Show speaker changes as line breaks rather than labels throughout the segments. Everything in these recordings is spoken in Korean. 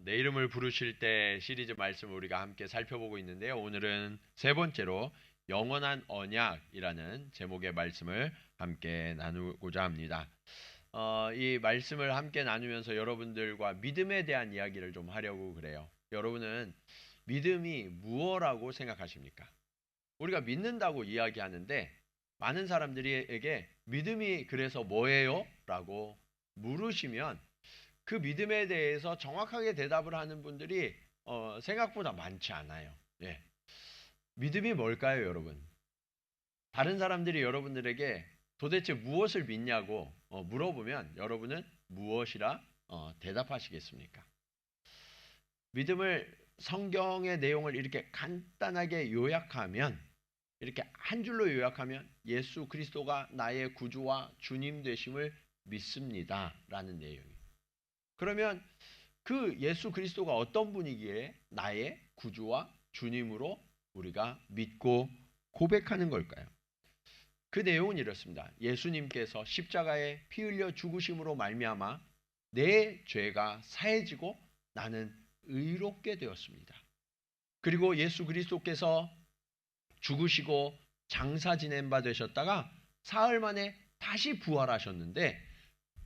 내 이름을 부르실 때 시리즈 말씀을 우리가 함께 살펴보고 있는데요. 오늘은 세 번째로 영원한 언약이라는 제목의 말씀을 함께 나누고자 합니다. 이 말씀을 함께 나누면서 여러분들과 믿음에 대한 이야기를 좀 하려고 그래요. 여러분은 믿음이 무엇이라고 생각하십니까? 우리가 믿는다고 이야기하는데 많은 사람들에게 믿음이 그래서 뭐예요? 라고 물으시면 그 믿음에 대해서 정확하게 대답을 하는 분들이 생각보다 많지 않아요. 예. 믿음이 뭘까요, 여러분? 다른 사람들이 여러분들에게 도대체 무엇을 믿냐고 물어보면 여러분은 무엇이라 대답하시겠습니까? 믿음을 성경의 내용을 이렇게 간단하게 요약하면 이렇게 한 줄로 요약하면 예수 그리스도가 나의 구주와 주님 되심을 믿습니다. 라는 내용이에요. 그러면 그 예수 그리스도가 어떤 분이기에 나의 구주와 주님으로 우리가 믿고 고백하는 걸까요? 그 내용은 이렇습니다. 예수님께서 십자가에 피 흘려 죽으심으로 말미암아 내 죄가 사해지고 나는 의롭게 되었습니다. 그리고 예수 그리스도께서 죽으시고 장사 지낸 바 되셨다가 사흘 만에 다시 부활하셨는데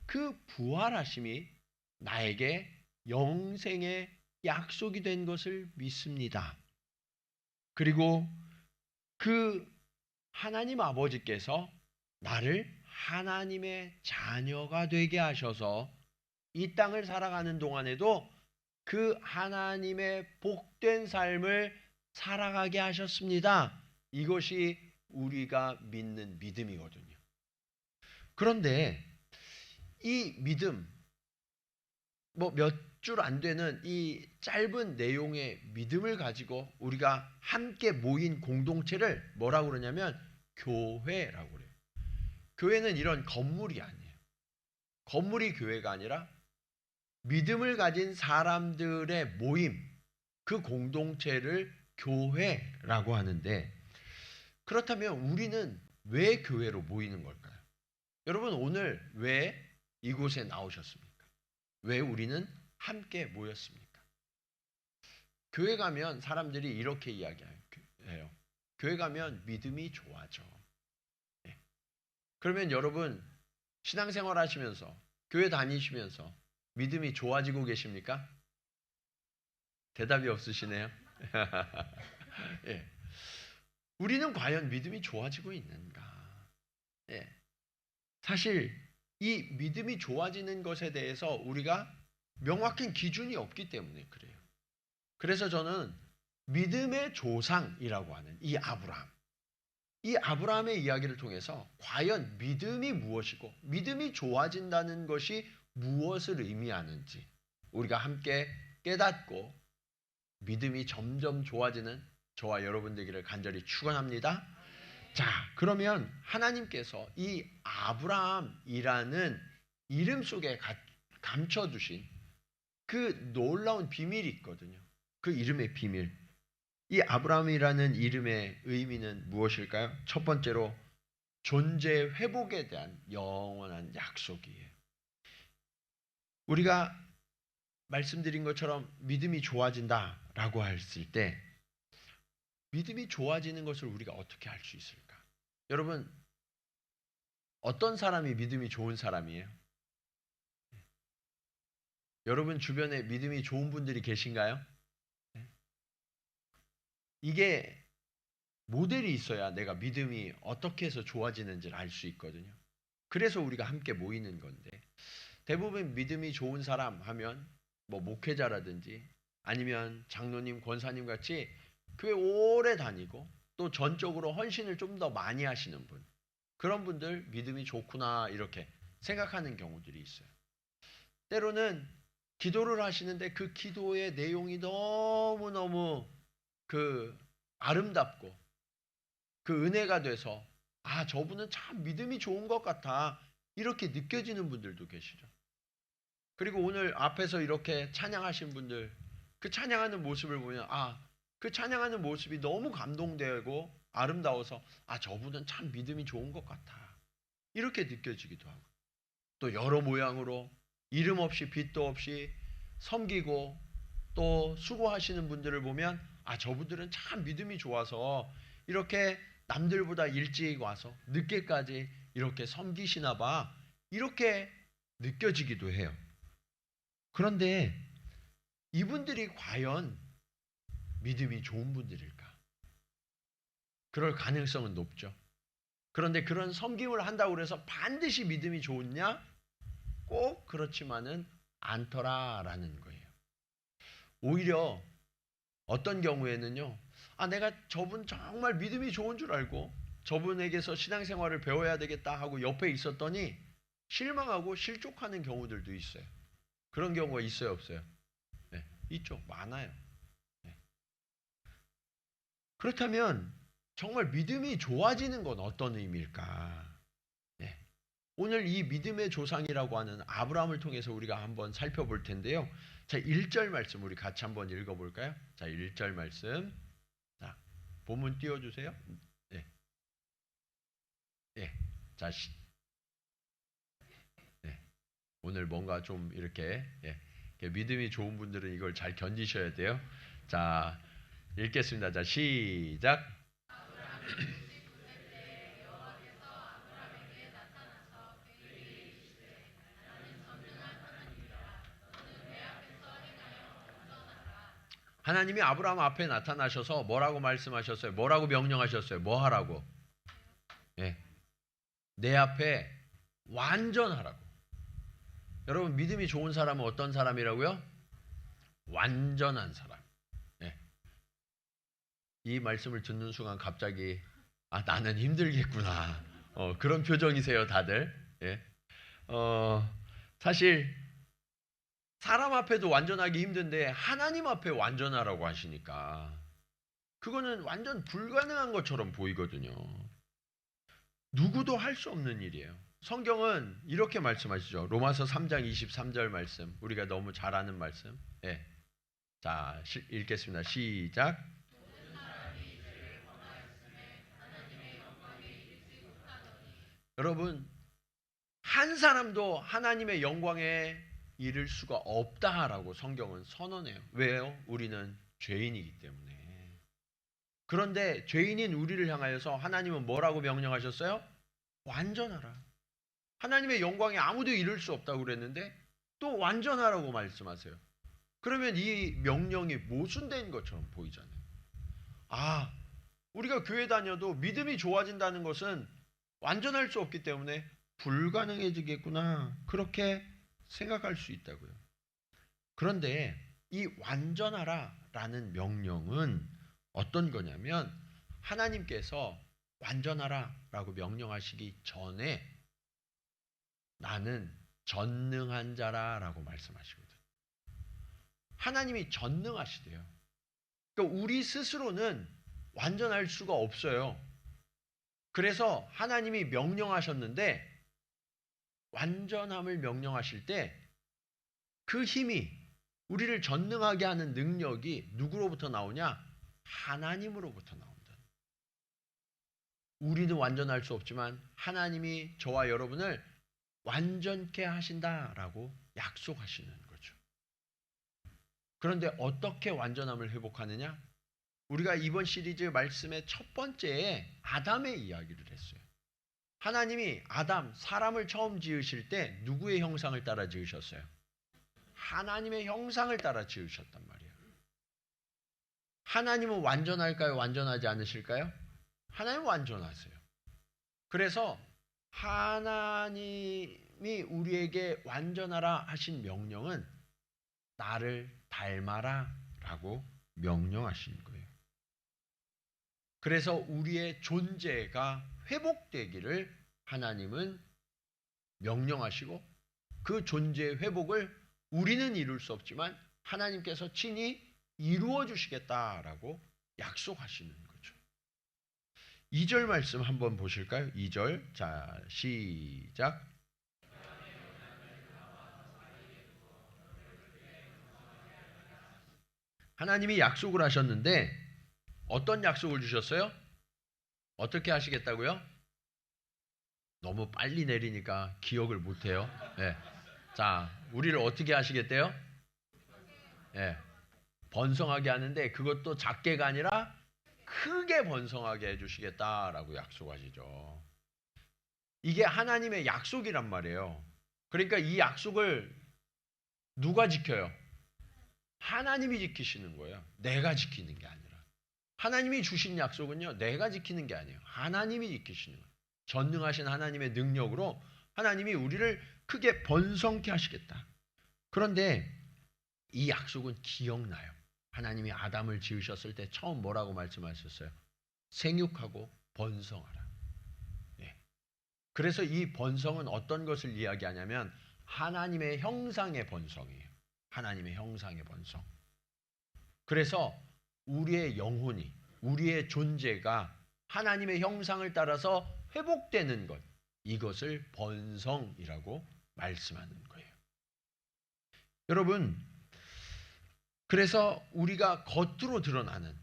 그 부활하심이 나에게 영생의 약속이 된 것을 믿습니다. 그리고 그 하나님 아버지께서 나를 하나님의 자녀가 되게 하셔서 이 땅을 살아가는 동안에도 그 하나님의 복된 삶을 살아가게 하셨습니다. 이것이 우리가 믿는 믿음이거든요. 그런데 이 믿음, 몇 줄 안 되는 이 짧은 내용의 믿음을 가지고 우리가 함께 모인 공동체를 뭐라고 그러냐면 교회라고 그래요. 교회는 이런 건물이 아니에요. 건물이 교회가 아니라 믿음을 가진 사람들의 모임, 그 공동체를 교회라고 하는데, 그렇다면 우리는 왜 교회로 모이는 걸까요? 여러분, 오늘 왜 이곳에 나오셨습니까? 왜 우리는 함께 모였습니까? 교회 가면 사람들이 이렇게 이야기해요. 교회 가면 믿음이 좋아져. 네. 그러면 여러분, 신앙생활 하시면서, 교회 다니시면서 믿음이 좋아지고 계십니까? 대답이 없으시네요. 예. 우리는 과연 믿음이 좋아지고 있는가? 예. 사실 이 믿음이 좋아지는 것에 대해서 우리가 명확한 기준이 없기 때문에 그래요. 그래서 저는 믿음의 조상이라고 하는 이 아브라함의 이야기를 통해서 과연 믿음이 무엇이고 믿음이 좋아진다는 것이 무엇을 의미하는지 우리가 함께 깨닫고 믿음이 점점 좋아지는 저와 여러분 되기를 간절히 축원합니다. 자, 그러면 하나님께서 이 아브라함이라는 이름 속에 감춰두신 그 놀라운 비밀이 있거든요. 그 이름의 비밀. 이 아브라함이라는 이름의 의미는 무엇일까요? 첫 번째로 존재 회복에 대한 영원한 약속이에요. 우리가 말씀드린 것처럼 믿음이 좋아진다라고 했을 때 믿음이 좋아지는 것을 우리가 어떻게 알 수 있을까? 여러분, 어떤 사람이 믿음이 좋은 사람이에요? 여러분 주변에 믿음이 좋은 분들이 계신가요? 이게 모델이 있어야 내가 믿음이 어떻게 해서 좋아지는지를 알 수 있거든요. 그래서 우리가 함께 모이는 건데 대부분 믿음이 좋은 사람 하면 목회자라든지 아니면 장로님, 권사님 같이 교회 오래 다니고 또 전적으로 헌신을 좀 더 많이 하시는 분, 그런 분들 믿음이 좋구나 이렇게 생각하는 경우들이 있어요. 때로는 기도를 하시는데 그 기도의 내용이 너무너무 아름답고 그 은혜가 돼서 저분은 참 믿음이 좋은 것 같아 이렇게 느껴지는 분들도 계시죠. 그리고 오늘 앞에서 이렇게 찬양하신 분들, 그 찬양하는 모습을 보면 그 찬양하는 모습이 너무 감동되고 아름다워서 저분은 참 믿음이 좋은 것 같아 이렇게 느껴지기도 하고, 또 여러 모양으로 이름 없이 빛도 없이 섬기고 또 수고하시는 분들을 보면 저분들은 참 믿음이 좋아서 이렇게 남들보다 일찍 와서 늦게까지 이렇게 섬기시나 봐. 이렇게 느껴지기도 해요. 그런데 이분들이 과연 믿음이 좋은 분들일까? 그럴 가능성은 높죠. 그런데 그런 섬김을 한다고 해서 반드시 믿음이 좋냐? 꼭 그렇지만은 않더라라는 거예요. 오히려 어떤 경우에는요. 내가 저분 정말 믿음이 좋은 줄 알고 저분에게서 신앙생활을 배워야 되겠다 하고 옆에 있었더니 실망하고 실족하는 경우들도 있어요. 그런 경우가 있어요, 없어요? 네, 있죠. 많아요. 네. 그렇다면 정말 믿음이 좋아지는 건 어떤 의미일까? 네. 오늘 이 믿음의 조상이라고 하는 아브라함을 통해서 우리가 한번 살펴볼 텐데요. 자, 1절 말씀 우리 같이 한번 읽어볼까요? 자, 1절 말씀. 자, 본문 띄워주세요. 네. 네. 자, 네. 오늘 뭔가 좀 이렇게 믿음이 좋은 분들은 이걸 잘 견디셔야 돼요. 자, 읽겠습니다. 자, 시작. 하나님이 아브라함 앞에 나타나셔서 뭐라고 말씀하셨어요? 뭐라고 명령하셨어요? 뭐 하라고? 네. 내 앞에 완전하라고. 여러분, 믿음이 좋은 사람은 어떤 사람이라고요? 완전한 사람. 네. 이 말씀을 듣는 순간 갑자기 나는 힘들겠구나. 그런 표정이세요, 다들. 예. 사실 사람 앞에도 완전하기 힘든데 하나님 앞에 완전하라고 하시니까 그거는 완전 불가능한 것처럼 보이거든요. 누구도 할 수 없는 일이에요. 성경은 이렇게 말씀하시죠. 로마서 3장 23절 말씀. 우리가 너무 잘 아는 말씀. 예. 자, 읽겠습니다. 시작. 여러분, 한 사람도 하나님의 영광에 이를 수가 없다라고 성경은 선언해요. 왜요? 우리는 죄인이기 때문에. 그런데 죄인인 우리를 향하여서 하나님은 뭐라고 명령하셨어요? 완전하라. 하나님의 영광에 아무도 이룰 수 없다고 그랬는데 또 완전하라고 말씀하세요. 그러면 이 명령이 모순된 것처럼 보이잖아요. 우리가 교회 다녀도 믿음이 좋아진다는 것은 완전할 수 없기 때문에 불가능해지겠구나. 그렇게 생각할 수 있다고요. 그런데 이 완전하라라는 명령은 어떤 거냐면 하나님께서 완전하라라고 명령하시기 전에 나는 전능한 자라라고 말씀하시거든요. 하나님이 전능하시대요. 그러니까 우리 스스로는 완전할 수가 없어요. 그래서 하나님이 명령하셨는데 완전함을 명령하실 때 그 힘이 우리를 전능하게 하는 능력이 누구로부터 나오냐? 하나님으로부터 나온다. 우리는 완전할 수 없지만 하나님이 저와 여러분을 완전케 하신다라고 약속하시는 거죠. 그런데 어떻게 완전함을 회복하느냐? 우리가 이번 시리즈 말씀의 첫 번째에 아담의 이야기를 했어요. 하나님이 사람을 처음 지으실 때 누구의 형상을 따라 지으셨어요? 하나님의 형상을 따라 지으셨단 말이에요. 하나님은 완전할까요? 완전하지 않으실까요? 하나님은 완전하세요. 그래서 하나님이 우리에게 완전하라 하신 명령은 나를 닮아라 라고 명령하신 거예요. 그래서 우리의 존재가 회복되기를 하나님은 명령하시고 그 존재의 회복을 우리는 이룰 수 없지만 하나님께서 친히 이루어 주시겠다라고 약속하시는 거죠. 2절 말씀 한번 보실까요? 2절. 자, 시작. 하나님이 약속을 하셨는데 어떤 약속을 주셨어요? 어떻게 하시겠다고요? 너무 빨리 내리니까 기억을 못해요. 네. 자, 우리를 어떻게 하시겠대요? 네. 번성하게 하는데 그것도 작게가 아니라 크게 번성하게 해주시겠다라고 약속하시죠. 이게 하나님의 약속이란 말이에요. 그러니까 이 약속을 누가 지켜요? 하나님이 지키시는 거예요. 내가 지키는 게 아니라. 하나님이 주신 약속은요, 내가 지키는 게 아니에요. 하나님이 지키시는 거예요. 전능하신 하나님의 능력으로 하나님이 우리를 크게 번성케 하시겠다. 그런데 이 약속은 기억나요. 하나님이 아담을 지으셨을 때 처음 뭐라고 말씀하셨어요? 생육하고 번성하라. 네. 그래서 이 번성은 어떤 것을 이야기하냐면 하나님의 형상의 번성이에요. 하나님의 형상의 번성. 그래서 우리의 영혼이, 우리의 존재가 하나님의 형상을 따라서 회복되는 것, 이것을 번성이라고 말씀하는 거예요. 여러분, 그래서 우리가 겉으로 드러나는,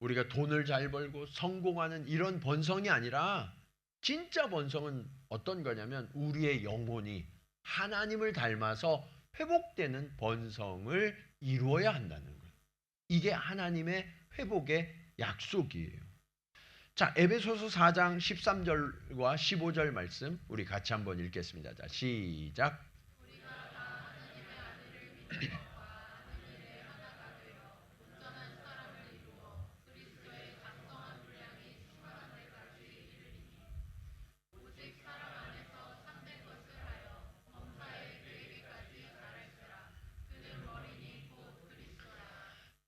우리가 돈을 잘 벌고 성공하는 이런 번성이 아니라 진짜 번성은 어떤 거냐면 우리의 영혼이 하나님을 닮아서 회복되는 번성을 이루어야 한다는 거예요. 이게 하나님의 회복의 약속이에요. 자, 에베소서 4장 13절과 15절 말씀 우리 같이 한번 읽겠습니다. 자, 시작.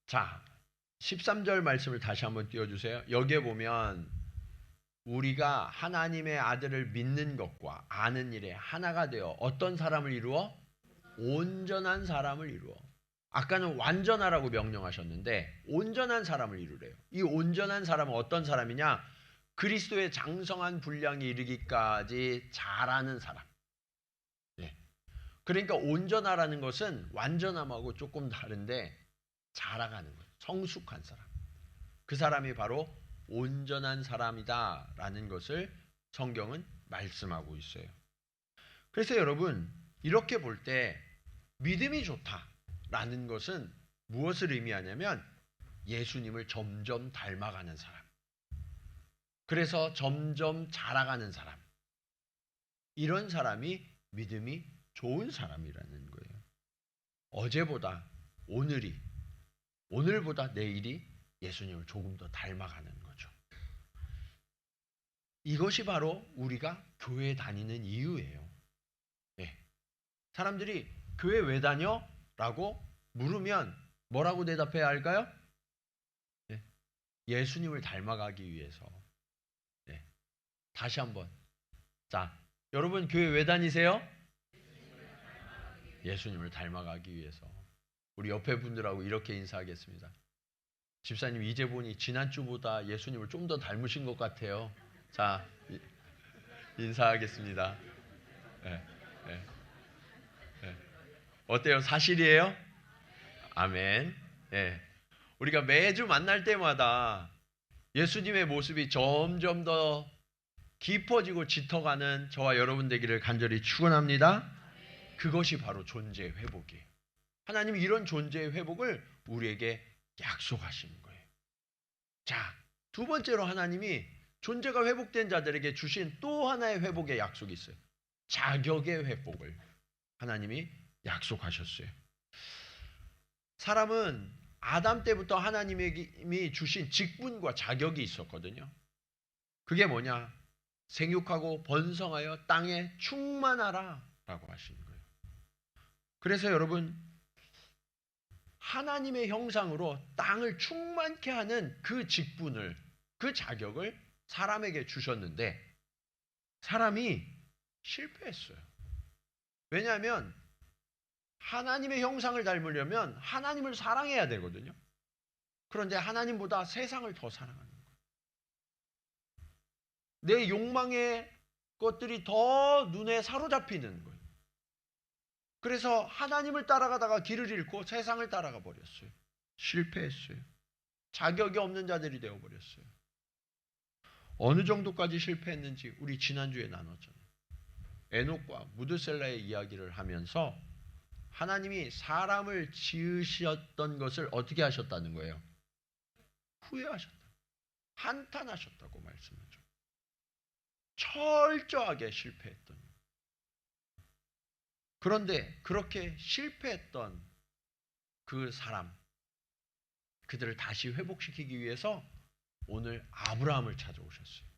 자, 13절 말씀을 다시 한번 띄워주세요. 여기에 보면 우리가 하나님의 아들을 믿는 것과 아는 일에 하나가 되어 어떤 사람을 이루어? 온전한 사람을 이루어. 아까는 완전하라고 명령하셨는데 온전한 사람을 이루래요. 이 온전한 사람은 어떤 사람이냐? 그리스도의 장성한 분량에 이르기까지 자라는 사람. 네. 그러니까 온전하라는 것은 완전함하고 조금 다른데 자라가는 거예요. 성숙한 사람. 그 사람이 바로 온전한 사람이다라는 것을 성경은 말씀하고 있어요. 그래서 여러분, 이렇게 볼 때 믿음이 좋다라는 것은 무엇을 의미하냐면 예수님을 점점 닮아가는 사람. 그래서 점점 자라가는 사람. 이런 사람이 믿음이 좋은 사람이라는 거예요. 어제보다 오늘이, 오늘보다 내일이 예수님을 조금 더 닮아가는 거죠. 이것이 바로 우리가 교회 다니는 이유예요. 네. 사람들이 교회 왜 다녀? 라고 물으면 뭐라고 대답해야 할까요? 네. 예수님을 닮아가기 위해서. 네. 다시 한번. 자, 여러분 교회 왜 다니세요? 예수님을 닮아가기 위해서. 우리 옆에 분들하고 이렇게 인사하겠습니다. 집사님 이제 보니 지난주보다 예수님을 좀 더 닮으신 것 같아요. 자, 인사하겠습니다. 네, 네, 네. 어때요? 사실이에요? 아멘. 네. 우리가 매주 만날 때마다 예수님의 모습이 점점 더 깊어지고 짙어가는 저와 여러분 되기를 간절히 축원합니다. 그것이 바로 존재의 회복이에요. 하나님이 이런 존재의 회복을 우리에게 약속하시는 거예요. 자, 두 번째로 하나님이 존재가 회복된 자들에게 주신 또 하나의 회복의 약속이 있어요. 자격의 회복을 하나님이 약속하셨어요. 사람은 아담 때부터 하나님이 주신 직분과 자격이 있었거든요. 그게 뭐냐? 생육하고 번성하여 땅에 충만하라 라고 하시는 거예요. 그래서 여러분, 하나님의 형상으로 땅을 충만케 하는 그 직분을, 그 자격을 사람에게 주셨는데 사람이 실패했어요. 왜냐하면 하나님의 형상을 닮으려면 하나님을 사랑해야 되거든요. 그런데 하나님보다 세상을 더 사랑하는 거예요. 내 욕망의 것들이 더 눈에 사로잡히는 거예요. 그래서 하나님을 따라가다가 길을 잃고 세상을 따라가 버렸어요. 실패했어요. 자격이 없는 자들이 되어버렸어요. 어느 정도까지 실패했는지 우리 지난주에 나눴잖아요. 에녹과 무드셀라의 이야기를 하면서 하나님이 사람을 지으셨던 것을 어떻게 하셨다는 거예요? 후회하셨다. 한탄하셨다고 말씀하죠. 철저하게 실패했던. 그런데 그렇게 실패했던 그 사람, 그들을 다시 회복시키기 위해서 오늘 아브라함을 찾아오셨어요.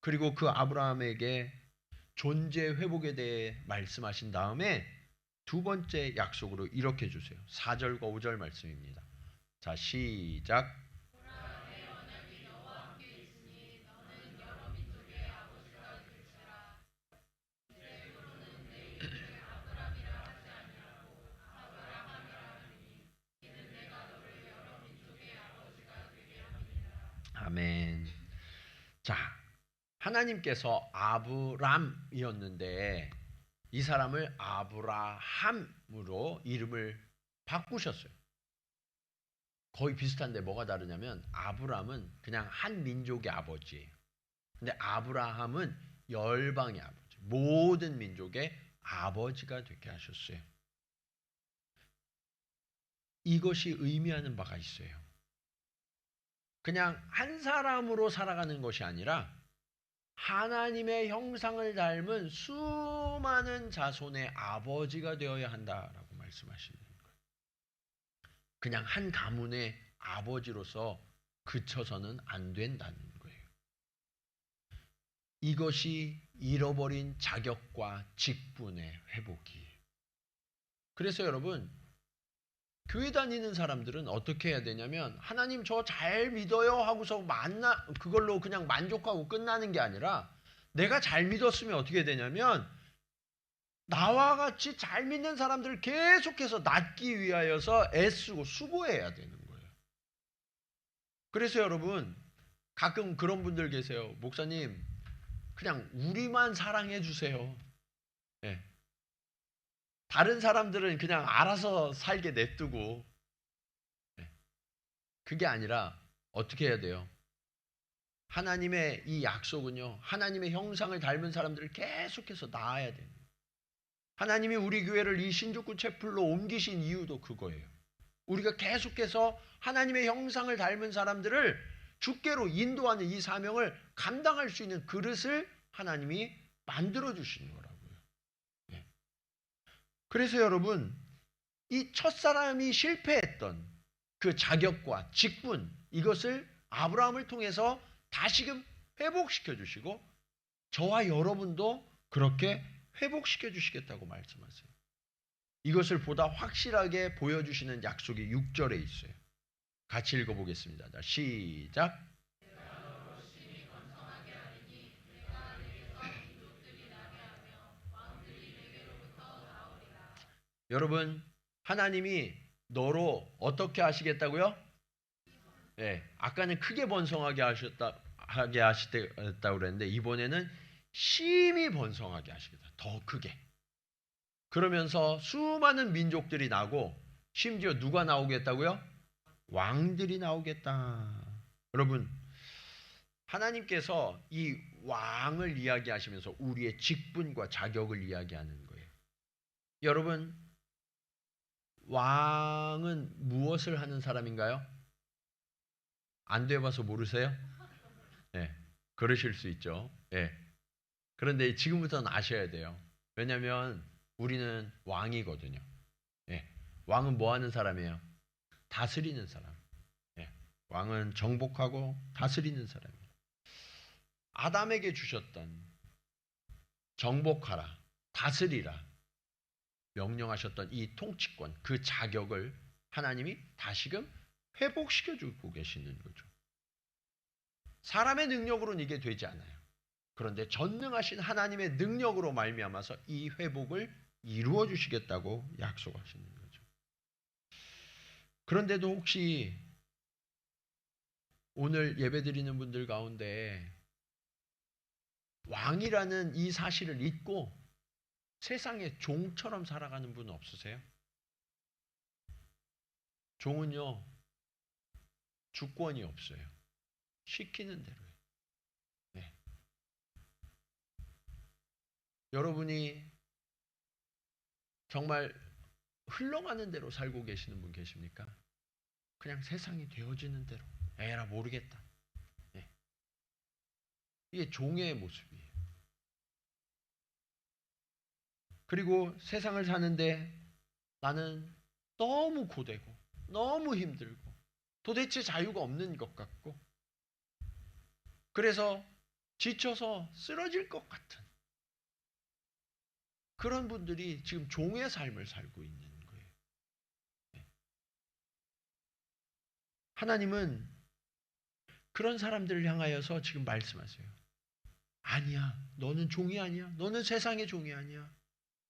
그리고 그 아브라함에게 존재 회복에 대해 말씀하신 다음에 두 번째 약속으로 이렇게 주세요. 4절과 5절 말씀입니다. 자, 시작. 아멘. 자, 하나님께서 아브람이었는데 이 사람을 아브라함으로 이름을 바꾸셨어요. 거의 비슷한데 뭐가 다르냐면 아브람은 그냥 한 민족의 아버지예요. 근데 아브라함은 열방의 아버지, 모든 민족의 아버지가 되게 하셨어요. 이것이 의미하는 바가 있어요. 그냥 한 사람으로 살아가는 것이 아니라 하나님의 형상을 닮은 수많은 자손의 아버지가 되어야 한다라고 말씀하시는 거예요. 그냥 한 가문의 아버지로서 그쳐서는 안 된다는 거예요. 이것이 잃어버린 자격과 직분의 회복이에요. 그래서 여러분, 교회 다니는 사람들은 어떻게 해야 되냐면 하나님 저 잘 믿어요 하고서 그걸로 그냥 만족하고 끝나는 게 아니라 내가 잘 믿었으면 어떻게 되냐면 나와 같이 잘 믿는 사람들을 계속해서 낳기 위하여서 애쓰고 수고해야 되는 거예요. 그래서 여러분 가끔 그런 분들 계세요. 목사님 그냥 우리만 사랑해 주세요. 네. 다른 사람들은 그냥 알아서 살게 냅두고. 네. 그게 아니라 어떻게 해야 돼요? 하나님의 이 약속은요. 하나님의 형상을 닮은 사람들을 계속해서 낳아야 돼요. 하나님이 우리 교회를 이 신주쿠 채플로 옮기신 이유도 그거예요. 우리가 계속해서 하나님의 형상을 닮은 사람들을 주께로 인도하는 이 사명을 감당할 수 있는 그릇을 하나님이 만들어 주시는 거라고요. 네. 그래서 여러분, 이 첫사람이 실패했던 그 자격과 직분, 이것을 아브라함을 통해서 다시금 회복시켜 주시고 저와 여러분도 그렇게 회복시켜 주시겠다고 말씀하세요. 이것을 보다 확실하게 보여주시는 약속이 6절에 있어요. 같이 읽어보겠습니다. 자, 시작. 여러분, 하나님이 너로 어떻게 하시겠다고요? 네, 아까는 크게 번성하게 하시겠다고 그랬는데 이번에는 심히 번성하게 하시겠다. 더 크게. 그러면서 수많은 민족들이 나고 심지어 누가 나오겠다고요? 왕들이 나오겠다. 여러분, 하나님께서 이 왕을 이야기하시면서 우리의 직분과 자격을 이야기하는 거예요. 여러분, 왕은 무엇을 하는 사람인가요? 안 돼봐서 모르세요? 네, 그러실 수 있죠. 네. 그런데 지금부터는 아셔야 돼요. 왜냐하면 우리는 왕이거든요. 네. 왕은 뭐 하는 사람이에요? 다스리는 사람. 네. 왕은 정복하고 다스리는 사람이에요. 아담에게 주셨던 정복하라, 다스리라 명령하셨던 이 통치권, 그 자격을 하나님이 다시금 회복시켜주고 계시는 거죠. 사람의 능력으로는 이게 되지 않아요. 그런데 전능하신 하나님의 능력으로 말미암아서 이 회복을 이루어 주시겠다고 약속하시는 거죠. 그런데도 혹시 오늘 예배드리는 분들 가운데 왕이라는 이 사실을 잊고 세상의 종처럼 살아가는 분 없으세요? 종은요, 주권이 없어요. 시키는 대로요. 네. 여러분이 정말 흘러가는 대로 살고 계시는 분 계십니까? 그냥 세상이 되어지는 대로 에라 모르겠다. 예. 이게 종의 모습이에요. 그리고 세상을 사는데 나는 너무 고되고 너무 힘들고 도대체 자유가 없는 것 같고 그래서 지쳐서 쓰러질 것 같은 그런 분들이 지금 종의 삶을 살고 있는 거예요. 하나님은 그런 사람들을 향하여서 지금 말씀하세요. 아니야. 너는 종이 아니야. 너는 세상의 종이 아니야.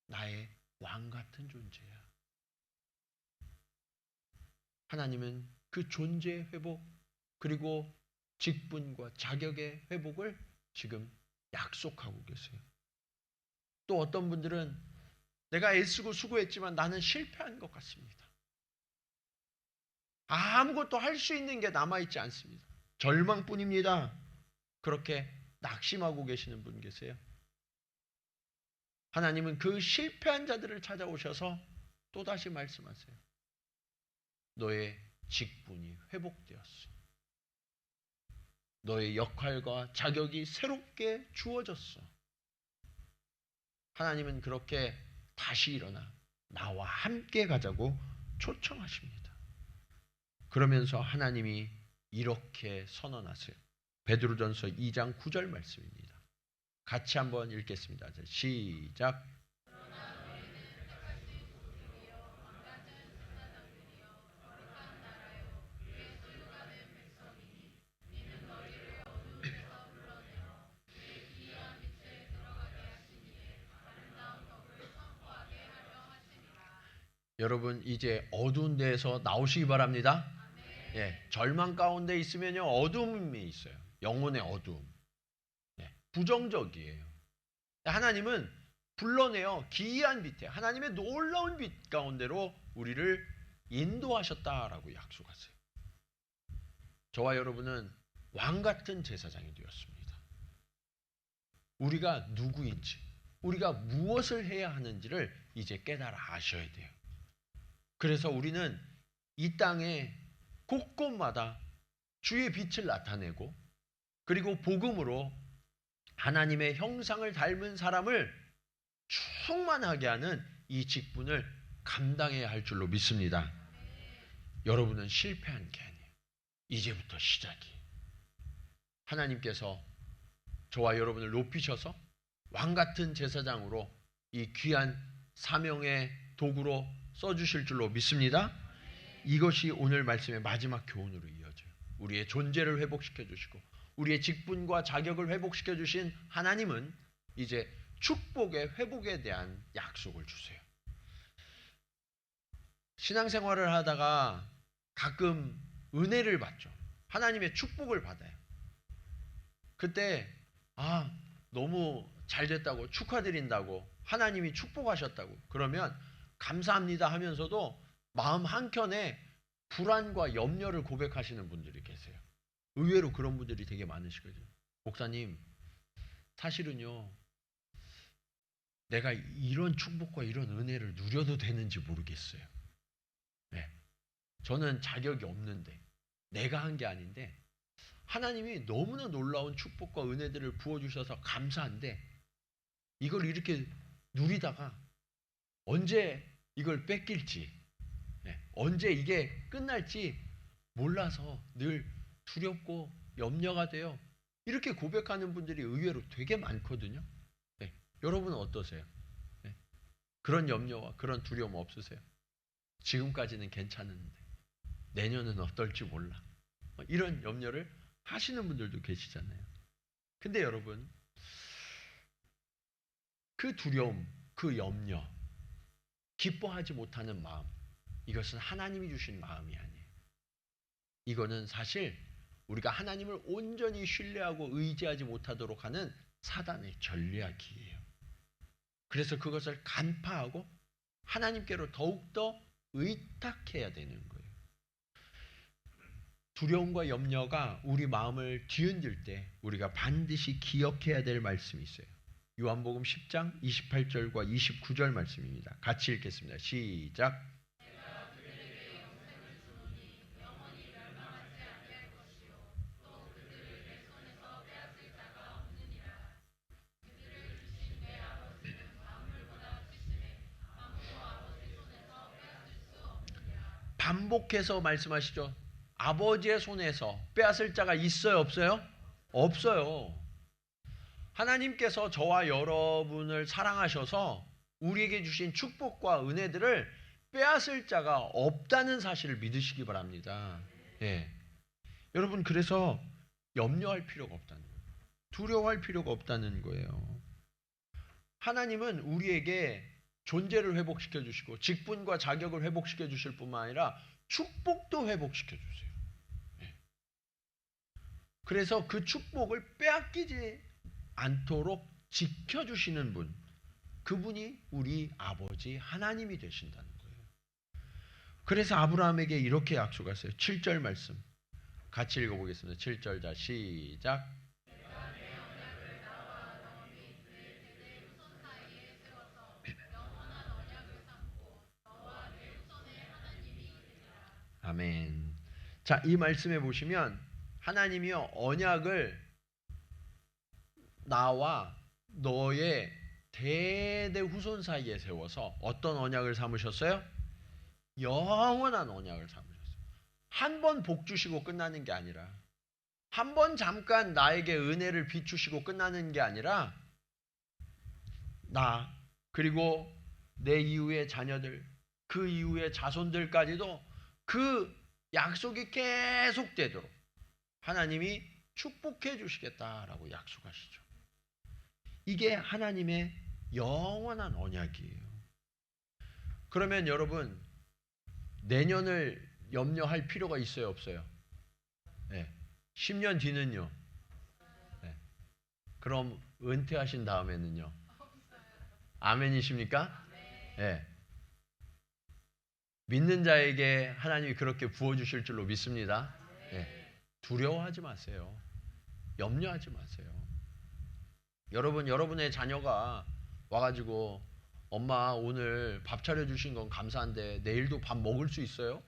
나의 왕 같은 존재야. 하나님은 그 존재 회복 그리고 직분과 자격의 회복을 지금 약속하고 계세요. 또 어떤 분들은 내가 애쓰고 수고했지만 나는 실패한 것 같습니다. 아무것도 할 수 있는 게 남아있지 않습니다. 절망뿐입니다. 그렇게 낙심하고 계시는 분 계세요. 하나님은 그 실패한 자들을 찾아오셔서 또다시 말씀하세요. 너의 직분이 회복되었어. 너의 역할과 자격이 새롭게 주어졌어. 하나님은 그렇게 다시 일어나 나와 함께 가자고 초청하십니다. 그러면서 하나님이 이렇게 선언하세요. 베드로전서 2장 9절 말씀입니다. 같이 한번 읽겠습니다. 시작. 여러분 이제 어두운 데에서 나오시기 바랍니다. 예, 절망 가운데 있으면요 어둠이 있어요. 영혼의 어둠. 예, 부정적이에요. 하나님은 불러내어 기이한 빛에 하나님의 놀라운 빛 가운데로 우리를 인도하셨다라고 약속하세요. 저와 여러분은 왕 같은 제사장이 되었습니다. 우리가 누구인지, 우리가 무엇을 해야 하는지를 이제 깨달아 아셔야 돼요. 그래서 우리는 이 땅에 곳곳마다 주의 빛을 나타내고 그리고 복음으로 하나님의 형상을 닮은 사람을 충만하게 하는 이 직분을 감당해야 할 줄로 믿습니다. 여러분은 실패한 게 아니에요. 이제부터 시작이에요. 하나님께서 저와 여러분을 높이셔서 왕같은 제사장으로 이 귀한 사명의 도구로 써주실 줄로 믿습니다. 이것이 오늘 말씀의 마지막 교훈으로 이어져요. 우리의 존재를 회복시켜 주시고 우리의 직분과 자격을 회복시켜 주신 하나님은 이제 축복의 회복에 대한 약속을 주세요. 신앙생활을 하다가 가끔 은혜를 받죠. 하나님의 축복을 받아요. 그때 너무 잘 됐다고 축하드린다고 하나님이 축복하셨다고 그러면 감사합니다 하면서도 마음 한켠에 불안과 염려를 고백하시는 분들이 계세요. 의외로 그런 분들이 되게 많으시거든요. 목사님, 사실은요, 내가 이런 축복과 이런 은혜를 누려도 되는지 모르겠어요. 네. 저는 자격이 없는데, 내가 한 게 아닌데, 하나님이 너무나 놀라운 축복과 은혜들을 부어주셔서 감사한데, 이걸 이렇게 누리다가 언제 이걸 뺏길지, 언제 이게 끝날지 몰라서 늘 두렵고 염려가 돼요. 이렇게 고백하는 분들이 의외로 되게 많거든요. 여러분은 어떠세요? 그런 염려와 그런 두려움 없으세요? 지금까지는 괜찮은데 내년은 어떨지 몰라. 이런 염려를 하시는 분들도 계시잖아요. 근데 여러분, 그 두려움, 그 염려, 기뻐하지 못하는 마음, 이것은 하나님이 주신 마음이 아니에요. 이거는 사실 우리가 하나님을 온전히 신뢰하고 의지하지 못하도록 하는 사단의 전략이에요. 그래서 그것을 간파하고 하나님께로 더욱더 의탁해야 되는 거예요. 두려움과 염려가 우리 마음을 뒤흔들 때 우리가 반드시 기억해야 될 말씀이 있어요. 요한복음 10장 28절과 29절 말씀입니다. 같이 읽겠습니다. 시작. 반복해서 말씀하시죠. 아버지의 손에서 빼앗을 자가 있어요, 없어요? 없어요. 하나님께서 저와 여러분을 사랑하셔서 우리에게 주신 축복과 은혜들을 빼앗을 자가 없다는 사실을 믿으시기 바랍니다. 예. 여러분, 그래서 염려할 필요가 없다는 거예요. 두려워할 필요가 없다는 거예요. 하나님은 우리에게 존재를 회복시켜 주시고 직분과 자격을 회복시켜 주실 뿐만 아니라 축복도 회복시켜 주세요. 예. 그래서 그 축복을 빼앗기지 않도록 지켜주시는 분, 그분이 우리 아버지 하나님이 되신다는 거예요. 그래서 아브라함에게 이렇게 약속하세요. 7절 말씀 같이 읽어보겠습니다. 7절 자 시작. 아멘. 자, 이 말씀에 보시면 하나님이요 언약을 나와 너의 대대 후손 사이에 세워서 어떤 언약을 삼으셨어요? 영원한 언약을 삼으셨어요. 한 번 복 주시고 끝나는 게 아니라, 한 번 잠깐 나에게 은혜를 비추시고 끝나는 게 아니라, 나 그리고 내 이후의 자녀들, 그 이후의 자손들까지도 그 약속이 계속되도록 하나님이 축복해 주시겠다라고 약속하시죠. 이게 하나님의 영원한 언약이에요. 그러면 여러분, 내년을 염려할 필요가 있어요, 없어요? 네. 10년 뒤는요? 네. 그럼 은퇴하신 다음에는요? 아멘이십니까? 네. 믿는 자에게 하나님이 그렇게 부어주실 줄로 믿습니다. 네. 두려워하지 마세요. 염려하지 마세요. 여러분, 여러분의 자녀가 와가지고 엄마 오늘 밥 차려주신 건 감사한데 내일도 밥 먹을 수 있어요?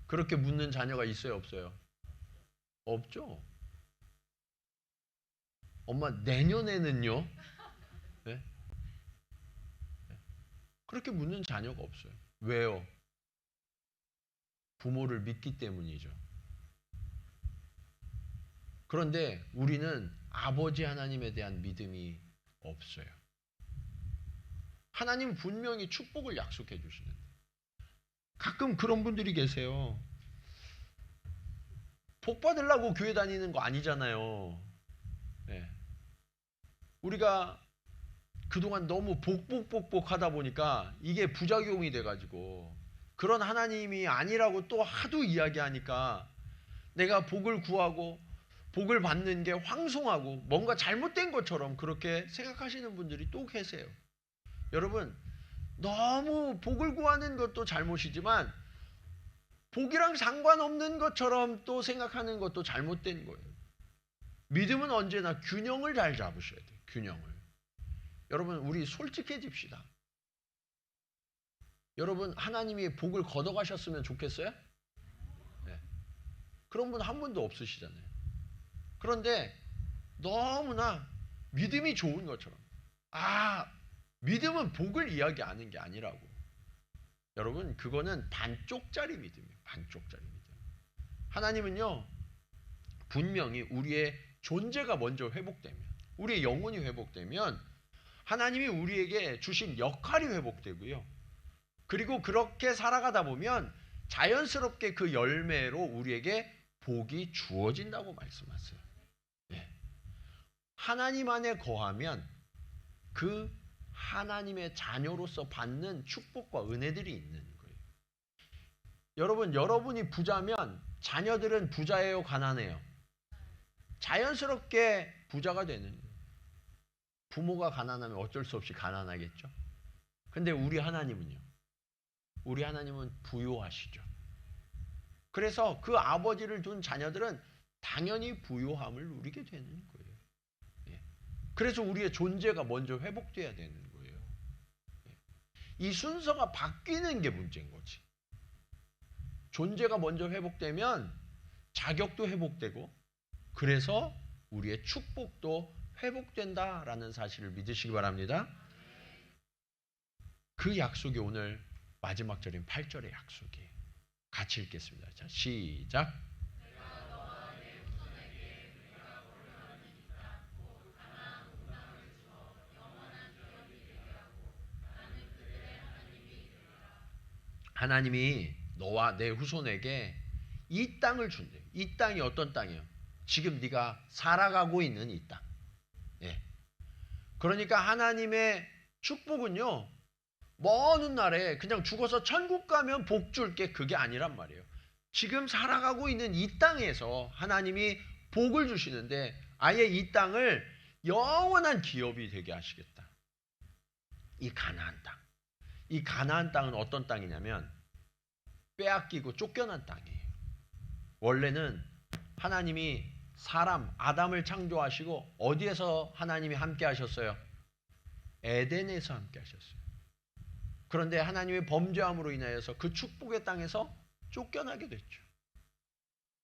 그렇게 묻는 자녀가 있어요, 없어요? 없죠. 엄마 내년에는요? 네? 그렇게 묻는 자녀가 없어요. 왜요? 부모를 믿기 때문이죠. 그런데 우리는 아버지 하나님에 대한 믿음이 없어요. 하나님은 분명히 축복을 약속해 주시는데 가끔 그런 분들이 계세요. 복 받으려고 교회 다니는 거 아니잖아요. 네. 우리가 그동안 너무 복복복복 하다 보니까 이게 부작용이 돼가지고 그런 하나님이 아니라고 또 하도 이야기하니까 내가 복을 구하고 복을 받는 게 황송하고 뭔가 잘못된 것처럼 그렇게 생각하시는 분들이 또 계세요. 여러분, 너무 복을 구하는 것도 잘못이지만 복이랑 상관없는 것처럼 또 생각하는 것도 잘못된 거예요. 믿음은 언제나 균형을 잘 잡으셔야 돼요. 균형을. 여러분, 우리 솔직해집시다. 여러분, 하나님이 복을 걷어가셨으면 좋겠어요? 네. 그런 분 한 분도 없으시잖아요. 그런데 너무나 믿음이 좋은 것처럼, 믿음은 복을 이야기하는 게 아니라고. 여러분, 그거는 반쪽짜리 믿음이에요. 반쪽짜리 믿음. 하나님은요, 분명히 우리의 존재가 먼저 회복되면, 우리의 영혼이 회복되면 하나님이 우리에게 주신 역할이 회복되고요. 그리고 그렇게 살아가다 보면 자연스럽게 그 열매로 우리에게 복이 주어진다고 말씀하세요. 네. 하나님 안에 거하면 그 하나님의 자녀로서 받는 축복과 은혜들이 있는 거예요. 여러분, 여러분이 부자면 자녀들은 부자예요, 가난해요? 자연스럽게 부자가 되는 거예요. 부모가 가난하면 어쩔 수 없이 가난하겠죠. 근데 우리 하나님은요? 우리 하나님은 부요하시죠. 그래서 그 아버지를 둔 자녀들은 당연히 부요함을 누리게 되는 거예요. 그래서 우리의 존재가 먼저 회복돼야 되는 거예요. 이 순서가 바뀌는 게 문제인 거지. 존재가 먼저 회복되면 자격도 회복되고, 그래서 우리의 축복도 회복된다라는 사실을 믿으시기 바랍니다. 그 약속이 오늘 마지막 절인 8절의 약속이에요. 같이 읽겠습니다. 자, 시작. 하나님이 너와 내 후손에게 이 땅을 준대요. 이 땅이 어떤 땅이에요? 지금 네가 살아가고 있는 이 땅. 예. 그러니까 하나님의 축복은요, 먼 훗날에 그냥 죽어서 천국 가면 복 줄게, 그게 아니란 말이에요. 지금 살아가고 있는 이 땅에서 하나님이 복을 주시는데, 아예 이 땅을 영원한 기업이 되게 하시겠다. 이 가나안 땅. 이 가나안 땅은 어떤 땅이냐면 빼앗기고 쫓겨난 땅이에요. 원래는 하나님이 사람 아담을 창조하시고 어디에서 하나님이 함께 하셨어요? 에덴에서 함께 하셨어요. 그런데 하나님의 범죄함으로 인하여서 그 축복의 땅에서 쫓겨나게 됐죠.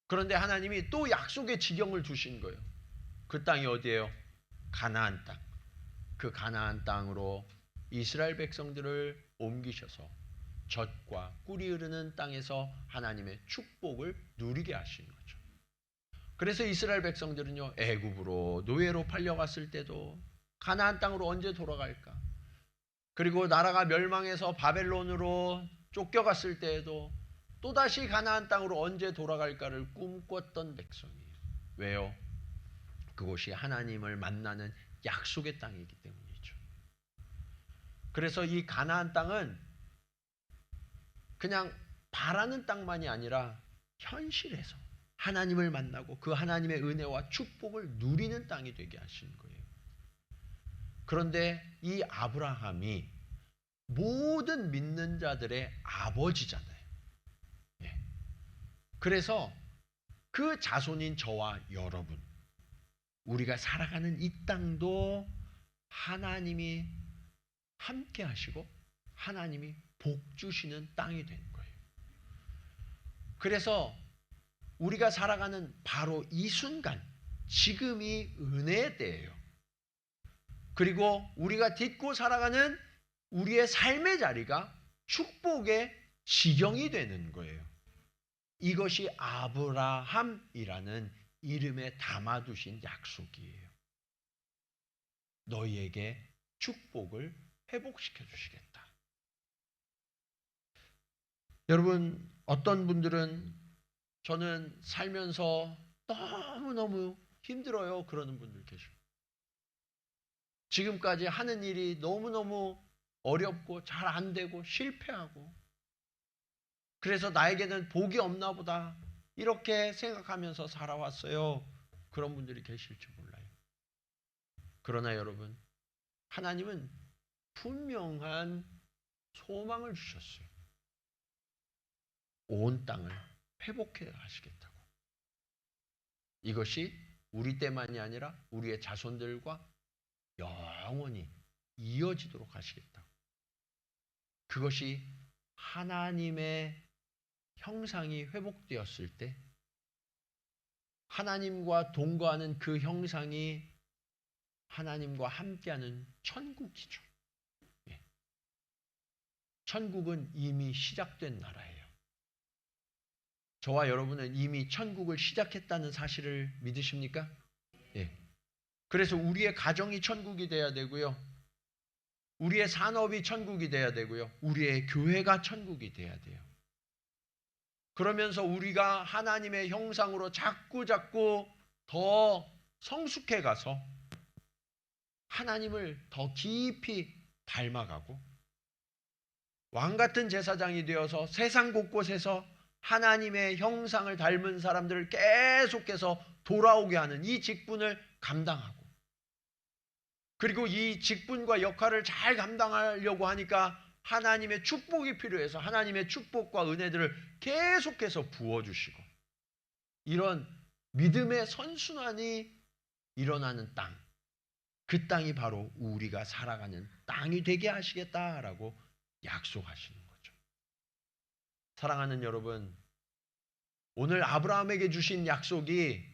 그런데 하나님이 또 약속의 지경을 두신 거예요. 그 땅이 어디예요? 가나안 땅. 그 가나안 땅으로 이스라엘 백성들을 옮기셔서 젖과 꿀이 흐르는 땅에서 하나님의 축복을 누리게 하신 거죠. 그래서 이스라엘 백성들은요, 애굽으로 노예로 팔려갔을 때도 가나안 땅으로 언제 돌아갈까? 그리고 나라가 멸망해서 바벨론으로 쫓겨갔을 때에도 또다시 가나안 땅으로 언제 돌아갈까를 꿈꿨던 백성이에요. 왜요? 그곳이 하나님을 만나는 약속의 땅이기 때문이죠. 그래서 이 가나안 땅은 그냥 바라는 땅만이 아니라 현실에서 하나님을 만나고 그 하나님의 은혜와 축복을 누리는 땅이 되게 하신 거예요. 그런데 이 아브라함이 모든 믿는 자들의 아버지잖아요. 예. 그래서 그 자손인 저와 여러분, 우리가 살아가는 이 땅도 하나님이 함께 하시고 하나님이 복 주시는 땅이 된 거예요. 그래서 우리가 살아가는 바로 이 순간, 지금이 은혜의 때예요. 그리고 우리가 딛고 살아가는 우리의 삶의 자리가 축복의 지경이 되는 거예요. 이것이 아브라함이라는 이름에 담아두신 약속이에요. 너희에게 축복을 회복시켜 주시겠다. 여러분, 어떤 분들은 저는 살면서 너무너무 힘들어요, 그러는 분들 계셔요. 지금까지 하는 일이 너무너무 어렵고 잘 안 되고 실패하고, 그래서 나에게는 복이 없나 보다 이렇게 생각하면서 살아왔어요. 그런 분들이 계실지 몰라요. 그러나 여러분, 하나님은 분명한 소망을 주셨어요. 온 땅을 회복해 하시겠다고. 이것이 우리 때만이 아니라 우리의 자손들과 영원히 이어지도록 하시겠다고. 그것이 하나님의 형상이 회복되었을 때 하나님과 동거하는 그 형상이 하나님과 함께하는 천국이죠. 예. 천국은 이미 시작된 나라예요. 저와 여러분은 이미 천국을 시작했다는 사실을 믿으십니까? 예. 그래서 우리의 가정이 천국이 돼야 되고요. 우리의 산업이 천국이 돼야 되고요. 우리의 교회가 천국이 돼야 돼요. 그러면서 우리가 하나님의 형상으로 자꾸 더 성숙해 가서 하나님을 더 깊이 닮아가고 왕같은 제사장이 되어서 세상 곳곳에서 하나님의 형상을 닮은 사람들을 계속해서 돌아오게 하는 이 직분을 감당하고, 그리고 이 직분과 역할을 잘 감당하려고 하니까 하나님의 축복이 필요해서 하나님의 축복과 은혜들을 계속해서 부어주시고, 이런 믿음의 선순환이 일어나는 땅, 그 땅이 바로 우리가 살아가는 땅이 되게 하시겠다라고 약속하시는 거죠. 사랑하는 여러분, 오늘 아브라함에게 주신 약속이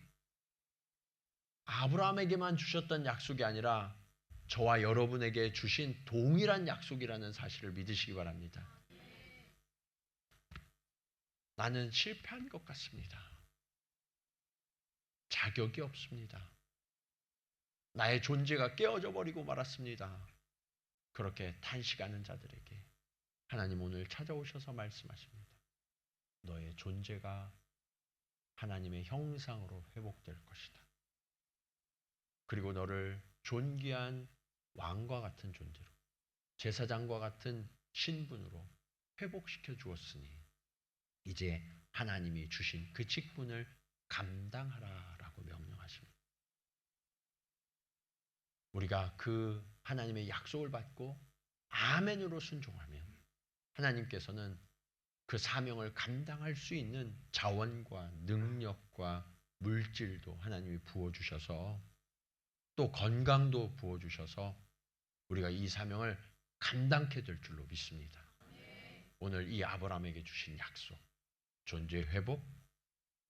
아브라함에게만 주셨던 약속이 아니라 저와 여러분에게 주신 동일한 약속이라는 사실을 믿으시기 바랍니다. 나는 실패한 것 같습니다. 자격이 없습니다. 나의 존재가 깨어져 버리고 말았습니다. 그렇게 탄식하는 자들에게 하나님 오늘 찾아오셔서 말씀하십니다. 너의 존재가 하나님의 형상으로 회복될 것이다. 그리고 너를 존귀한 왕과 같은 존재로, 제사장과 같은 신분으로 회복시켜 주었으니 이제 하나님이 주신 그 직분을 감당하라라고 명령하십니다. 우리가 그 하나님의 약속을 받고 아멘으로 순종하면 하나님께서는 그 사명을 감당할 수 있는 자원과 능력과 물질도 하나님이 부어주셔서 또 건강도 부어주셔서 우리가 이 사명을 감당케 될 줄로 믿습니다. 오늘 이 아브라함에게 주신 약속, 존재의 회복,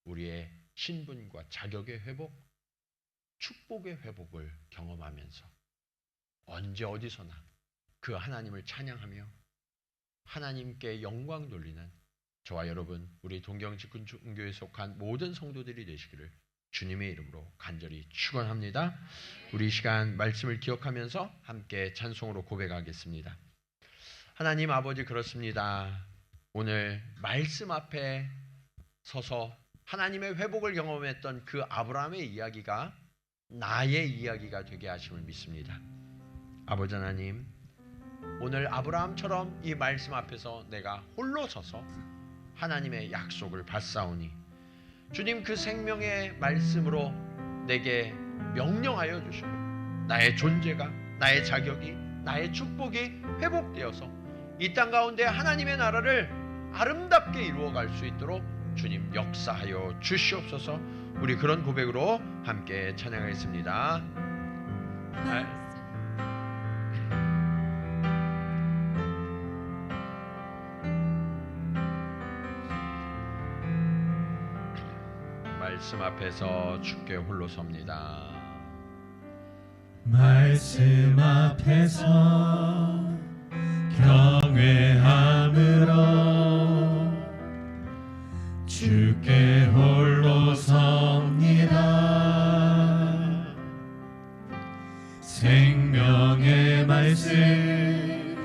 우리의 신분과 자격의 회복, 축복의 회복을 경험하면서 언제 어디서나 그 하나님을 찬양하며 하나님께 영광 돌리는 저와 여러분, 우리 동경직군중교회에 속한 모든 성도들이 되시기를 주님의 이름으로 간절히 축원합니다. 우리 이 시간 말씀을 기억하면서 함께 찬송으로 고백하겠습니다. 하나님 아버지, 그렇습니다. 오늘 말씀 앞에 서서 하나님의 회복을 경험했던 그 아브라함의 이야기가 나의 이야기가 되게 하심을 믿습니다. 아버지 하나님, 오늘 아브라함처럼 이 말씀 앞에서 내가 홀로 서서 하나님의 약속을 받사오니 주님, 그 생명의 말씀으로 내게 명령하여 주시고 나의 존재가, 나의 자격이, 나의 축복이 회복되어서 이 땅 가운데 하나님의 나라를 아름답게 이루어갈 수 있도록 주님 역사하여 주시옵소서. 우리 그런 고백으로 함께 찬양하겠습니다. 말씀 앞에서 주께 홀로 섭니다.
말씀 앞에서 경외함으로 주께 홀로 섭니다. 생명의 말씀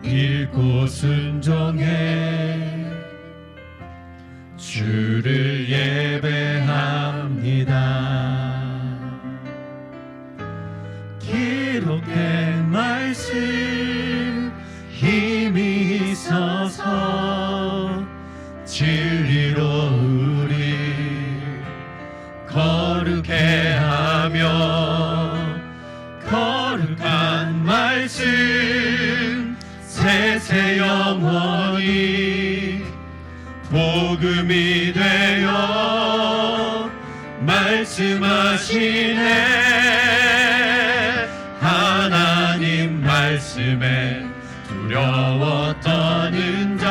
읽고 순종해 주를 예배합니다. 기록된 말씀 힘이 있어서 진리로 우리 거룩해 하며 거룩한 말씀 세세 영원히 복음이 되어 말씀하시네. 하나님 말씀에 두려워 떠는 자,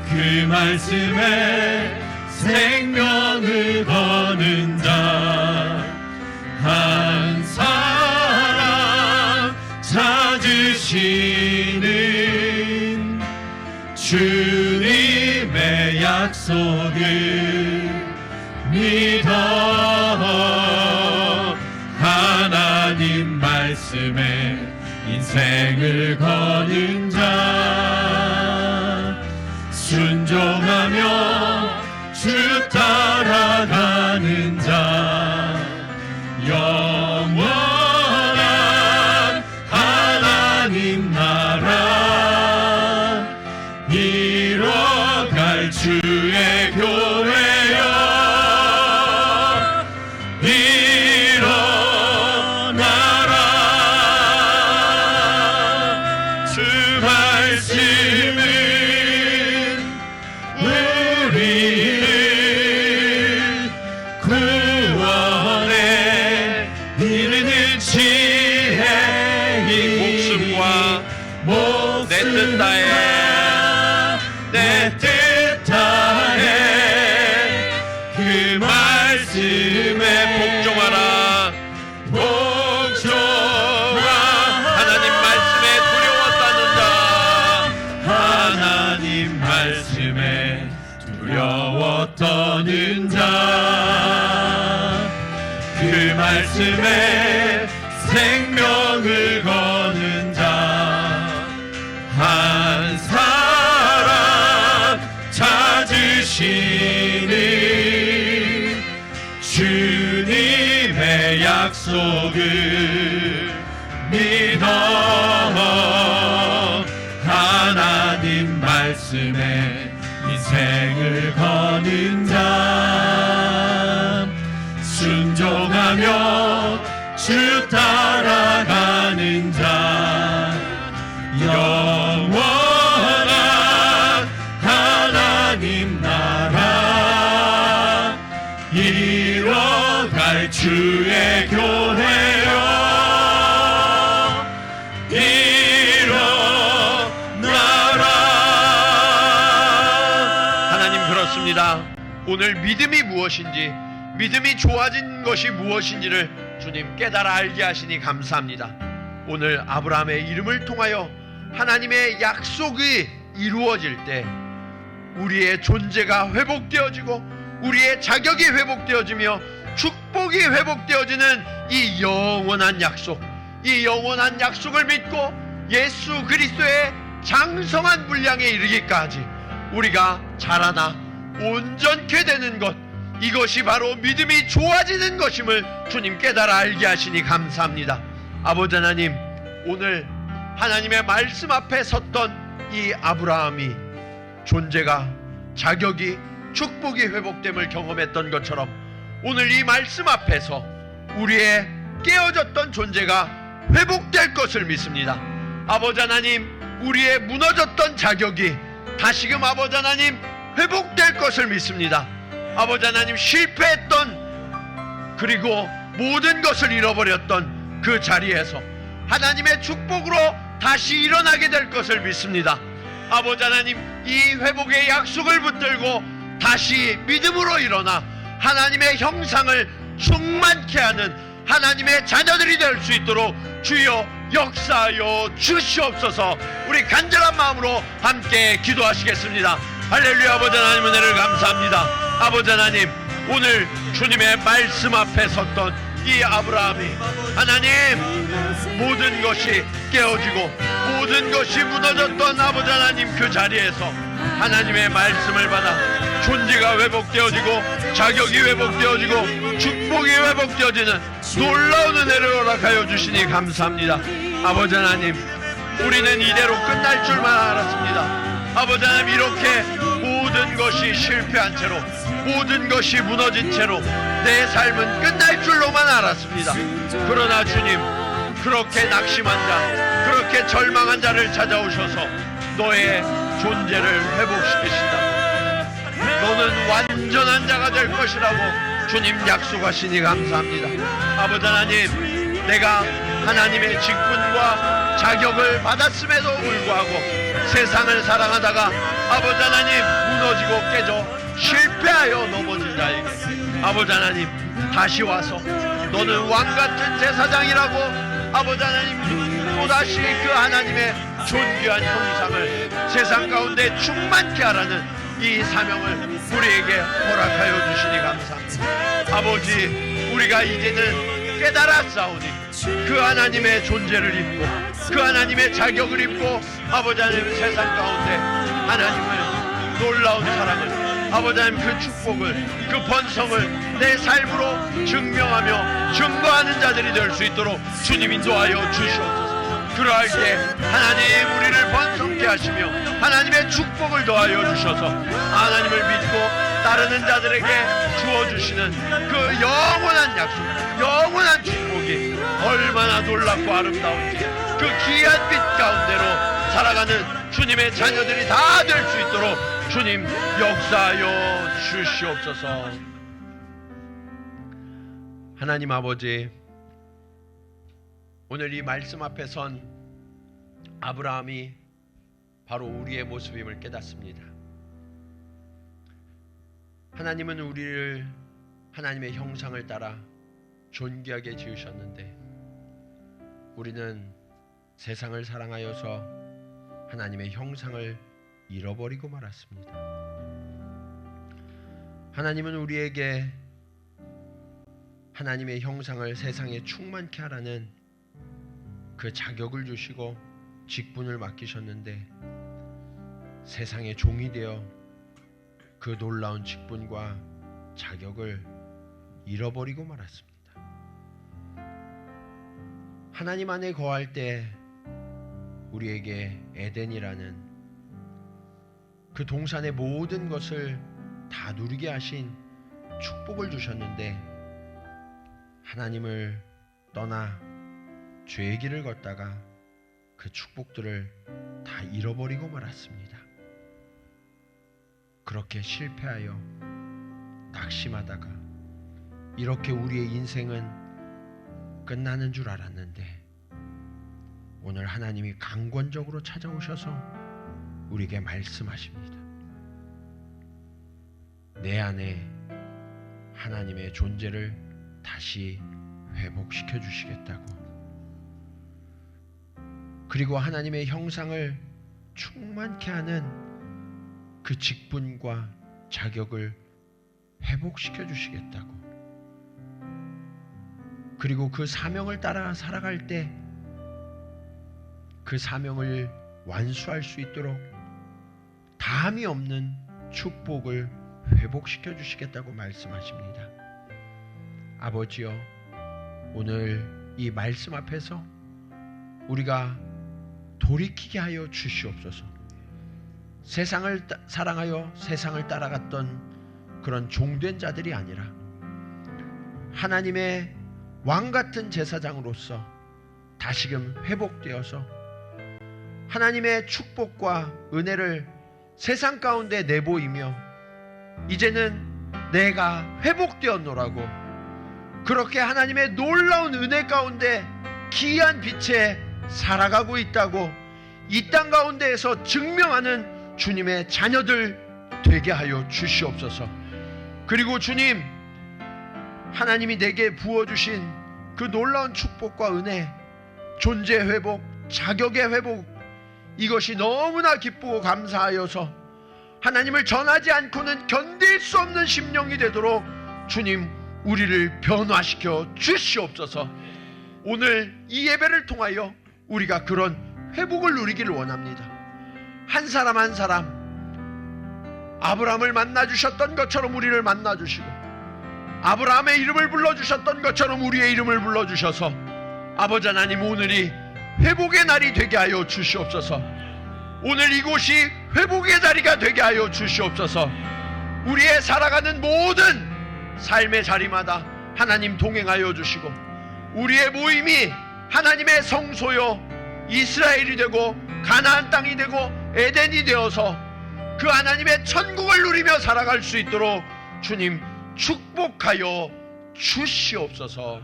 그 말씀에 생명을 거는 자, 한 사람 찾으시는 주님의 약속을 믿어 하나님 말씀에 인생을 거는 자, 순종하며 주 따라가는 자, 영원한 하나님 나라 이뤄갈 주의 교회여 일어나라. 주 말씀은 우리를 구원해
내 뜻 다해
내 뜻 다해 그 말씀에
복종하라 하나님 말씀에 두려워 떠는 자
하나님 말씀에 두려워 떠는 자 그 말씀에 생명을 거는 자 한 사람 찾으시는 주님의 약속을 믿어 하나님 말씀에 인생을 거는 자 순종하며 주 따라가는 자 영원한 하나님 나라 이뤄갈 주의 교회여 일어나라.
하나님 그렇습니다. 오늘 믿음이 무엇인지 믿음이 좋아진 것이 무엇인지를 주님 깨달아 알게 하시니 감사합니다. 오늘 아브라함의 이름을 통하여 하나님의 약속이 이루어질 때 우리의 존재가 회복되어지고 우리의 자격이 회복되어지며 축복이 회복되어지는 이 영원한 약속, 이 영원한 약속을 믿고 예수 그리스도의 장성한 분량에 이르기까지 우리가 자라나 온전케 되는 것, 이것이 바로 믿음이 좋아지는 것임을 주님 깨달아 알게 하시니 감사합니다. 아버지 하나님, 오늘 하나님의 말씀 앞에 섰던 이 아브라함이 존재가, 자격이, 축복이 회복됨을 경험했던 것처럼 오늘 이 말씀 앞에서 우리의 깨어졌던 존재가 회복될 것을 믿습니다. 아버지 하나님, 우리의 무너졌던 자격이 다시금 아버지 하나님 회복될 것을 믿습니다. 아버지 하나님, 실패했던 그리고 모든 것을 잃어버렸던 그 자리에서 하나님의 축복으로 다시 일어나게 될 것을 믿습니다. 아버지 하나님, 이 회복의 약속을 붙들고 다시 믿음으로 일어나 하나님의 형상을 충만케 하는 하나님의 자녀들이 될 수 있도록 주여 역사하여 주시옵소서. 우리 간절한 마음으로 함께 기도하시겠습니다. 할렐루야. 아버지 하나님, 은혜를 감사합니다. 아버지 하나님, 오늘 주님의 말씀 앞에 섰던 이 아브라함이 하나님 모든 것이 깨어지고 모든 것이 무너졌던 아버지 하나님 그 자리에서 하나님의 말씀을 받아 존재가 회복되어지고 자격이 회복되어지고 축복이 회복되어지는 놀라운 은혜를 허락하여 주시니 감사합니다. 아버지 하나님, 우리는 이대로 끝날 줄만 알았습니다. 아버지 하나님, 이렇게 모든 것이 실패한 채로 모든 것이 무너진 채로 내 삶은 끝날 줄로만 알았습니다. 그러나 주님, 그렇게 낙심한 자, 그렇게 절망한 자를 찾아오셔서 너의 존재를 회복시키신다. 너는 완전한 자가 될 것이라고 주님 약속하시니 감사합니다. 아버지 하나님, 내가 하나님의 직분과 자격을 받았음에도 불구하고 세상을 사랑하다가 아버지 하나님 무너지고 깨져 실패하여 넘어진 자에게 아버지 하나님 다시 와서 너는 왕같은 제사장이라고 아버지 하나님 또다시 그 하나님의 존귀한 형상을 세상 가운데 충만케 하라는 이 사명을 우리에게 허락하여 주시니 감사합니다. 아버지, 우리가 이제는 깨달았사오니 그 하나님의 존재를 입고 그 하나님의 자격을 입고 아버지 하나님 세상 가운데 하나님을 놀라운 사랑을 아버지 하나님 그 축복을 그 번성을 내 삶으로 증명하며 증거하는 자들이 될 수 있도록 주님 인도하여 주시옵소서. 그러할 때 하나님 우리를 번성케 하시며 하나님의 축복을 더하여 주셔서 하나님을 믿고 따르는 자들에게 주어주시는 그 영원한 약속, 영원한 축복이 얼마나 놀랍고 아름다운지 그 귀한 빛 가운데로 살아가는 주님의 자녀들이 다 될 수 있도록 주님 역사하여 주시옵소서. 하나님 아버지, 오늘 이 말씀 앞에 선 아브라함이 바로 우리의 모습임을 깨닫습니다. 하나님은 우리를 하나님의 형상을 따라 존귀하게 지으셨는데 우리는 세상을 사랑하여서 하나님의 형상을 잃어버리고 말았습니다. 하나님은 우리에게 하나님의 형상을 세상에 충만케 하라는 그 자격을 주시고 직분을 맡기셨는데 세상의 종이 되어 그 놀라운 직분과 자격을 잃어버리고 말았습니다. 하나님 안에 거할 때 우리에게 에덴이라는 그 동산의 모든 것을 다 누리게 하신 축복을 주셨는데 하나님을 떠나 죄의 길을 걷다가 그 축복들을 다 잃어버리고 말았습니다. 그렇게 실패하여 낙심하다가 이렇게 우리의 인생은 끝나는 줄 알았는데 오늘 하나님이 강권적으로 찾아오셔서 우리에게 말씀하십니다. 내 안에 하나님의 존재를 다시 회복시켜 주시겠다고, 그리고 하나님의 형상을 충만케 하는 그 직분과 자격을 회복시켜 주시겠다고, 그리고 그 사명을 따라 살아갈 때 그 사명을 완수할 수 있도록 다함이 없는 축복을 회복시켜 주시겠다고 말씀하십니다. 아버지여, 오늘 이 말씀 앞에서 우리가 돌이키게 하여 주시옵소서. 세상을 사랑하여 세상을 따라갔던 그런 종된 자들이 아니라 하나님의 왕같은 제사장으로서 다시금 회복되어서 하나님의 축복과 은혜를 세상 가운데 내보이며 이제는 내가 회복되었노라고, 그렇게 하나님의 놀라운 은혜 가운데 기이한 빛에 살아가고 있다고 이 땅 가운데에서 증명하는 주님의 자녀들 되게 하여 주시옵소서. 그리고 주님, 하나님이 내게 부어주신 그 놀라운 축복과 은혜, 존재 회복, 자격의 회복, 이것이 너무나 기쁘고 감사하여서 하나님을 전하지 않고는 견딜 수 없는 심령이 되도록 주님, 우리를 변화시켜 주시옵소서. 오늘 이 예배를 통하여 우리가 그런 회복을 누리기를 원합니다. 한 사람 한 사람 아브라함을 만나주셨던 것처럼 우리를 만나주시고, 아브라함의 이름을 불러주셨던 것처럼 우리의 이름을 불러주셔서 아버지 하나님, 오늘이 회복의 날이 되게 하여 주시옵소서. 오늘 이곳이 회복의 자리가 되게 하여 주시옵소서. 우리의 살아가는 모든 삶의 자리마다 하나님 동행하여 주시고, 우리의 모임이 하나님의 성소요 이스라엘이 되고 가나안 땅이 되고 에덴이 되어서 그 하나님의 천국을 누리며 살아갈 수 있도록 주님 축복하여 주시옵소서.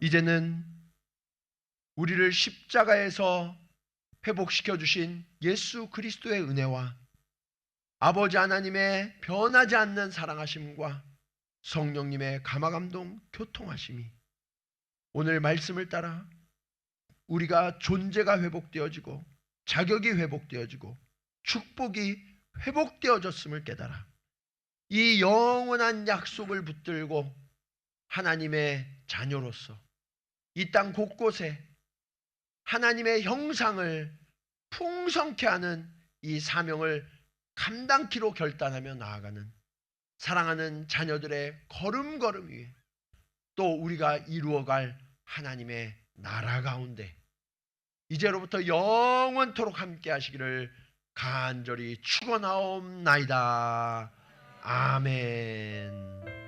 이제는 우리를 십자가에서 회복시켜 주신 예수 그리스도의 은혜와 아버지 하나님의 변하지 않는 사랑하심과 성령님의 감화감동 교통하심이 오늘 말씀을 따라 우리가 존재가 회복되어지고 자격이 회복되어지고 축복이 회복되어졌음을 깨달아 이 영원한 약속을 붙들고 하나님의 자녀로서 이 땅 곳곳에 하나님의 형상을 풍성케 하는 이 사명을 감당키로 결단하며 나아가는 사랑하는 자녀들의 걸음걸음 위에 또 우리가 이루어갈 하나님의 나라 가운데 이제로부터 영원토록 함께 하시기를 간절히 축원하옵나이다. 아멘.